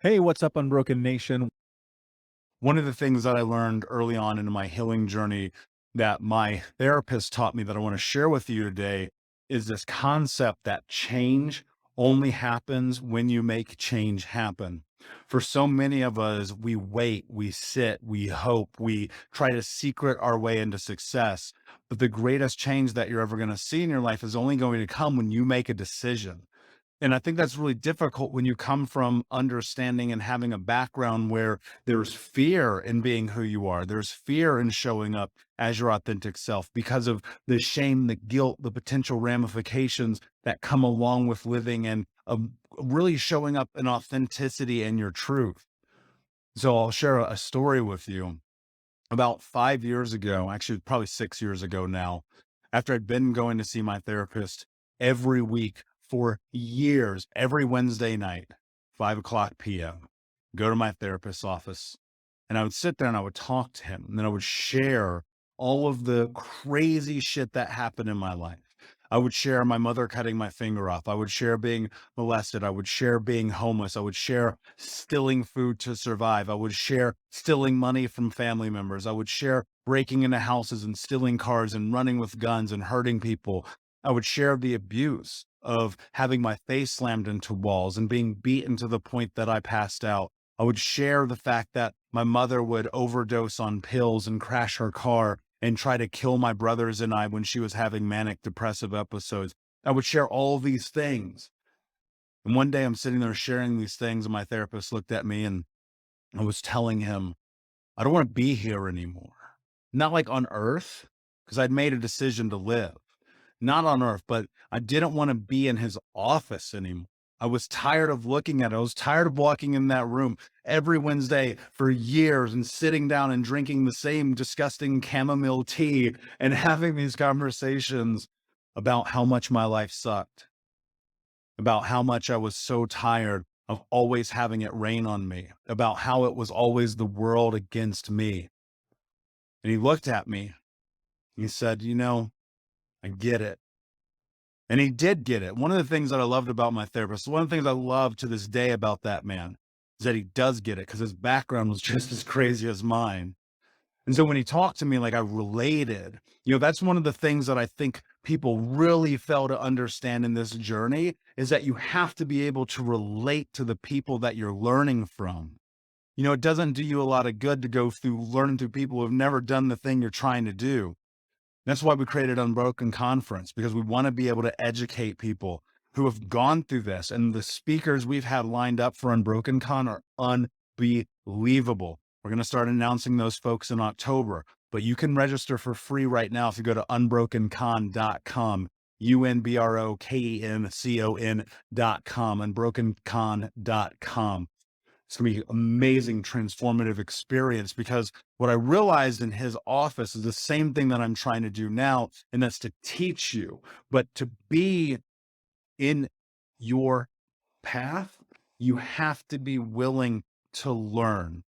Hey, what's up, Unbroken Nation? One of the things that I learned early on in my healing journey that my therapist taught me that I want to share with you today is this concept that change only happens when you make change happen. For so many of us, we wait, we sit, we hope, we try to secret our way into success. But the greatest change that you're ever going to see in your life is only going to come when you make a decision. And I think that's really difficult when you come from understanding and having a background where there's fear in being who you are. There's fear in showing up as your authentic self because of the shame, the guilt, the potential ramifications that come along with living and really showing up in authenticity and your truth. So I'll share a story with you. About 5 years ago, actually, probably 6 years ago now, after I'd been going to see my therapist every week for years, every Wednesday night, 5 o'clock p.m., go to my therapist's office. And I would sit there and I would talk to him. And then I would share all of the crazy shit that happened in my life. I would share my mother cutting my finger off. I would share being molested. I would share being homeless. I would share stealing food to survive. I would share stealing money from family members. I would share breaking into houses and stealing cars and running with guns and hurting people. I would share the abuse of having my face slammed into walls and being beaten to the point that I passed out. I would share the fact that my mother would overdose on pills and crash her car and try to kill my brothers and I when she was having manic depressive episodes. I would share all these things. And one day I'm sitting there sharing these things, and my therapist looked at me and I was telling him, I don't want to be here anymore. Not like on earth, because I'd made a decision to live. Not on earth, but I didn't want to be in his office anymore. I was tired of looking at it. I was tired of walking in that room every Wednesday for years and sitting down and drinking the same disgusting chamomile tea and having these conversations about how much my life sucked, about how much I was so tired of always having it rain on me, about how it was always the world against me. And he looked at me. He said, I get it. And he did get it. One of the things that I loved about my therapist, one of the things I love to this day about that man is that he does get it because his background was just as crazy as mine. And so when he talked to me, like I related, that's one of the things that I think people really fail to understand in this journey is that you have to be able to relate to the people that you're learning from. It doesn't do you a lot of good to go through learning through people who have never done the thing you're trying to do. That's why we created Unbroken Conference, because we want to be able to educate people who have gone through this. And the speakers we've had lined up for Unbroken Con are unbelievable. We're going to start announcing those folks in October, but you can register for free right now if you go to unbrokencon.com, unbrokencon.com, unbrokencon.com. It's going to be amazing, transformative experience because what I realized in his office is the same thing that I'm trying to do now. And that's to teach you, but to be in your path, you have to be willing to learn.